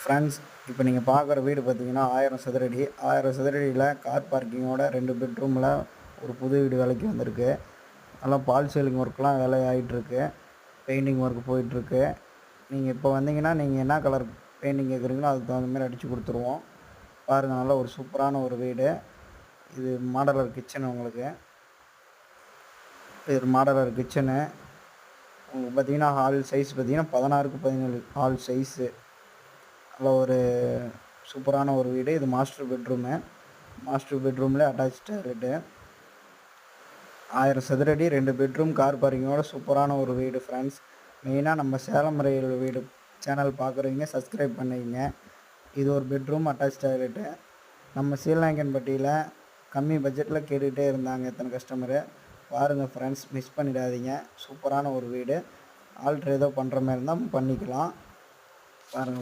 Friends, இப்போ நீங்கள் பார்க்குற வீடு பார்த்தீங்கன்னா 1000 சதுரடி. 1000 சதுரடியில் கார் பார்க்கிங்கோட 2 பெட்ரூமில் ஒரு புது வீடு வேலைக்கு வந்திருக்கு. நல்லா பால் சீலிங் ஒர்க்லாம் வேலை ஆகிட்டுருக்கு. பெயிண்டிங் ஒர்க் போயிட்டுருக்கு. நீங்கள் இப்போ வந்தீங்கன்னா நீங்கள் என்ன கலர் பெயிண்டிங் கேட்குறீங்களோ அதுக்கு தகுந்த மாதிரி அடித்து கொடுத்துருவோம். பாருங்கள், நல்ல ஒரு சூப்பரான ஒரு வீடு. இது மாடலர் கிச்சனு. உங்களுக்கு இது மாடலர் கிச்சனு. உங்களுக்கு பார்த்தீங்கன்னா ஹால் சைஸ் பார்த்தீங்கன்னா 16க்கு 17 ஹால் சைஸு. நல்ல ஒரு சூப்பரான ஒரு வீடு. இது மாஸ்டர் பெட்ரூமு. மாஸ்டர் பெட்ரூமில் அட்டாச் டாய்லெட்டு. 1000 சதுரடி, 2 பெட்ரூம், கார் பார்க்கிங்கோட சூப்பரான ஒரு வீடு ஃப்ரெண்ட்ஸ். மெயினாக நம்ம சேலம் ரயில் வீடு சேனல் பார்க்குறவங்க சப்ஸ்கிரைப் பண்ணிக்கங்க. இது ஒரு பெட்ரூம், அட்டாச் டாய்லெட்டு. நம்ம சீலநாயக்கன்பட்டியில் கம்மி பட்ஜெட்டில் கேட்டுகிட்டே இருந்தாங்க எத்தனை கஸ்டமரு. பாருங்கள் ஃப்ரெண்ட்ஸ், மிஸ் பண்ணிடாதீங்க. சூப்பரான ஒரு வீடு. ஆல்ட்ரு ஏதோ பண்ணுற மாதிரி இருந்தால் பண்ணிக்கலாம். பாருங்கள்.